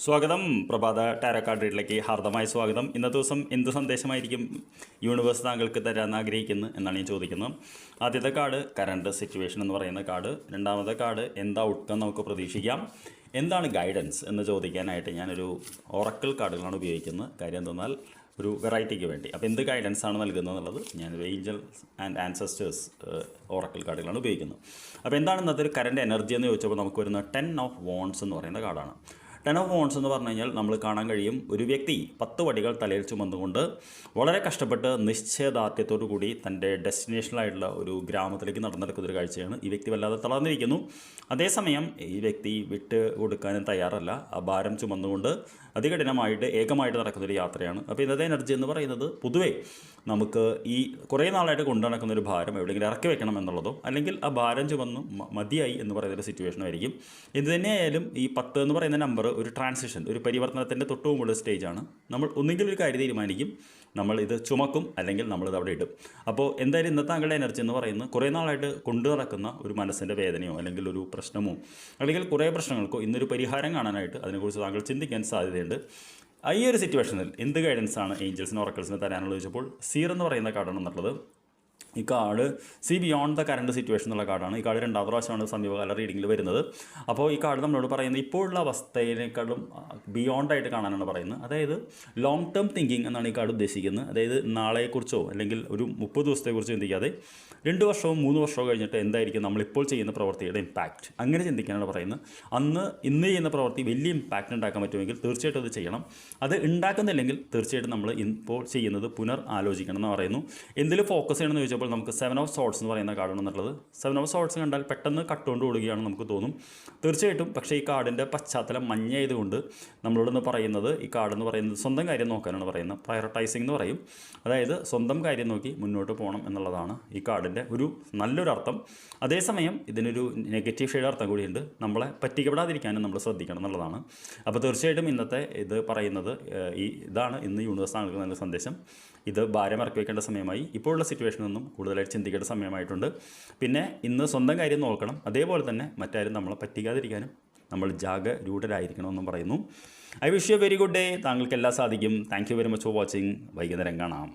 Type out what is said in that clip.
സ്വാഗതം. പ്രഭാത tarot card റീഡിലേക്ക് ഹാർദമായ സ്വാഗതം. ഇന്നത്തെ ദിവസം എന്ത് സന്ദേശമായിരിക്കും യൂണിവേഴ്സ് താങ്കൾക്ക് തരാൻ ആഗ്രഹിക്കുന്നത് എന്നാണ് ഞാൻ ചോദിക്കുന്നത്. ആദ്യത്തെ കാർഡ് കറണ്ട് സിറ്റുവേഷൻ എന്ന് പറയുന്ന കാർഡ്. രണ്ടാമത്തെ കാർഡ് എന്താ ഔട്ട്കം നമുക്ക് പ്രതീക്ഷിക്കാം, എന്താണ് ഗൈഡൻസ് എന്ന് ചോദിക്കാനായിട്ട് ഞാനൊരു ഓറക്കിൾ കാർഡുകളാണ് ഉപയോഗിക്കുന്നത്. കാര്യം എന്തെന്നാൽ ഒരു വെറൈറ്റിക്ക് വേണ്ടി. അപ്പോൾ എന്ത് ഗൈഡൻസ് ആണ് നൽകുന്നത് എന്നുള്ളത് ഞാനൊരു ഏഞ്ചൽ ആൻഡ് ആൻസസ്റ്റേഴ്സ് ഓറക്കിൾ കാർഡുകളാണ് ഉപയോഗിക്കുന്നത്. അപ്പോൾ എന്താണ് ഇന്നത്തെ ഒരു കറണ്ട് എനർജി എന്ന് ചോദിച്ചപ്പോൾ നമുക്ക് വരുന്ന 10 ഓഫ് വോൺസ് എന്ന് പറയുന്ന കാർഡാണ്. 10 ഓഫ് വോൺസ് എന്ന് പറഞ്ഞു കഴിഞ്ഞാൽ നമ്മൾ കാണാൻ കഴിയും ഒരു വ്യക്തി 10 വടികൾ തലയിൽ ചുമന്നുകൊണ്ട് വളരെ കഷ്ടപ്പെട്ട് നിശ്ചയദാർഢ്യത്തോടു കൂടി തൻ്റെ ഡെസ്റ്റിനേഷനിലായിട്ടുള്ള ഒരു ഗ്രാമത്തിലേക്ക് നടന്നെടുക്കുന്ന ഒരു കാഴ്ചയാണ്. ഈ വ്യക്തി വല്ലാതെ തളർന്നിരിക്കുന്നു. അതേസമയം ഈ വ്യക്തി വിട്ട് കൊടുക്കാനും തയ്യാറല്ല. ആ ഭാരം ചുമന്നുകൊണ്ട് അതികഠിനമായിട്ട് ഏകമായിട്ട് നടക്കുന്നൊരു യാത്രയാണ്. അപ്പോൾ ഇന്നത്തെ എനർജി എന്ന് പറയുന്നത് പൊതുവേ നമുക്ക് ഈ കുറേ നാളായിട്ട് കൊണ്ടു നടക്കുന്ന ഒരു ഭാരം എവിടെയെങ്കിലും ഇറക്കി വെക്കണം എന്നുള്ളതോ അല്ലെങ്കിൽ ആ ഭാരം ചുമന്നു മതിയായി എന്ന് പറയുന്നൊരു സിറ്റുവേഷനായിരിക്കും. എന്ത് തന്നെയായാലും ഈ 10 എന്ന് പറയുന്ന നമ്പർ ഒരു ട്രാൻസിഷൻ, ഒരു പരിവർത്തനത്തിൻ്റെ തൊട്ട് മുമ്പുള്ള സ്റ്റേജാണ്. നമ്മൾ ഒന്നുകിൽ ഒരു കാര്യം തീരുമാനിക്കും, നമ്മൾ ഇത് ചുമക്കും, അല്ലെങ്കിൽ നമ്മളിത് അവിടെ ഇടും. അപ്പോൾ എന്തായാലും ഇന്നത്തെ താങ്കളുടെ എനർജി എന്ന് പറയുന്നത് കുറേ നാളായിട്ട് കൊണ്ടു നടക്കുന്ന ഒരു മനസ്സിൻ്റെ വേദനയോ അല്ലെങ്കിൽ ഒരു പ്രശ്നമോ അല്ലെങ്കിൽ കുറേ പ്രശ്നങ്ങൾക്കോ ഇന്നൊരു പരിഹാരം കാണാനായിട്ട് അതിനെക്കുറിച്ച് താങ്കൾ ചിന്തിക്കാൻ സാധ്യതയുണ്ട്. ഈ ഒരു സിറ്റുവേഷനിൽ എന്ത് ഗൈഡൻസാണ് ഏഞ്ചൽസിന് ഓറക്കിൾസിന് തരാനുള്ളത് ചോദിച്ചപ്പോൾ സീർ എന്ന് പറയുന്ന കാർഡാണ് എന്നുള്ളത്. ഈ card C beyond the current situation എന്നുള്ള കാർഡാണ്. ഈ കാർഡ് രണ്ടാമത്തെ പ്രാവശ്യമാണ് സമീപകാല റീഡിങ്ങിൽ വരുന്നത്. അപ്പോൾ ഈ കാർഡ് നമ്മളോട് പറയുന്നത് ഇപ്പോഴുള്ള അവസ്ഥയിനേക്കാളും ബിയോണ്ടായിട്ട് കാണാനാണ് പറയുന്നത്. അതായത് ലോങ് ടേം തിങ്കിങ് എന്നാണ് ഈ കാർഡ് ഉദ്ദേശിക്കുന്നത്. അതായത് നാളെക്കുറിച്ചോ അല്ലെങ്കിൽ ഒരു 30 ദിവസത്തെക്കുറിച്ചോ ചിന്തിക്കാതെ 2 വർഷമോ 3 വർഷമോ കഴിഞ്ഞിട്ട് എന്തായിരിക്കും നമ്മളിപ്പോൾ ചെയ്യുന്ന പ്രവൃത്തിയുടെ ഇമ്പാക്റ്റ്, അങ്ങനെ ചിന്തിക്കാനാണ് പറയുന്നത്. ഇന്ന് ചെയ്യുന്ന പ്രവൃത്തി വലിയ ഇമ്പാക്റ്റ് ഉണ്ടാക്കാൻ പറ്റുമെങ്കിൽ തീർച്ചയായിട്ടും അത് ചെയ്യണം. അത് ഉണ്ടാക്കുന്നില്ലെങ്കിൽ തീർച്ചയായിട്ടും നമ്മൾ ഇപ്പോൾ ചെയ്യുന്നത് ആലോചിക്കണം എന്ന് പറയുന്നു. എന്തിൽ ഫോക്കസ് ചെയ്യണമെന്ന് ചോദിച്ചപ്പോൾ നമുക്ക് 7 ഓഫ് സോർട്സ് എന്ന് പറയുന്ന കാർഡാണ് എന്നുള്ളത്. 7 ഓഫ് സോർട്സ് കണ്ടാൽ പെട്ടെന്ന് കട്ടുകൊണ്ട് ഓടുകയാണെന്ന് നമുക്ക് തോന്നും തീർച്ചയായിട്ടും. പക്ഷേ ഈ കാർഡിൻ്റെ പശ്ചാത്തലം മഞ്ഞായതുകൊണ്ട് നമ്മളോടൊന്ന് പറയുന്നത്, ഈ കാർഡ് എന്ന് പറയുന്നത് സ്വന്തം കാര്യം നോക്കാനാണ് പറയുന്നത്. പ്രയോറിറ്റൈസിംഗ് എന്ന് പറയും. അതായത് സ്വന്തം കാര്യം നോക്കി മുന്നോട്ട് പോകണം എന്നുള്ളതാണ് ഈ കാർഡിൻ്റെ ഒരു നല്ലൊരു അർത്ഥം. അതേസമയം ഇതിനൊരു നെഗറ്റീവ് ഷെയ്ഡ് അർത്ഥം കൂടിയുണ്ട്. നമ്മളെ പറ്റിക്കപ്പെടാതിരിക്കാനും നമ്മൾ ശ്രദ്ധിക്കണം എന്നുള്ളതാണ്. അപ്പോൾ തീർച്ചയായിട്ടും ഇന്നത്തെ ഇത് പറയുന്നത് ഇതാണ് ഇന്ന് യൂണിവേഴ്സ് താങ്കൾക്ക് നല്ല സന്ദേശം. ഇത് ഭാരം ഇറക്കി വയ്ക്കേണ്ട സമയമായി. ഇപ്പോഴുള്ള സിറ്റുവേഷനൊന്നും കൂടുതലായിട്ട് ചിന്തിക്കേണ്ട സമയമായിട്ടുണ്ട്. പിന്നെ ഇന്ന് സ്വന്തം കാര്യം നോക്കണം. അതേപോലെ തന്നെ മറ്റാരും നമ്മളെ പറ്റിക്കാതിരിക്കാനും നമ്മൾ ജാഗരൂഢരായിരിക്കണമെന്നും പറയുന്നു. I wish you very good day. താങ്കൾക്ക് എല്ലാം സാധിക്കും. Thank you very much for watching. വൈകുന്നേരം കാണാം.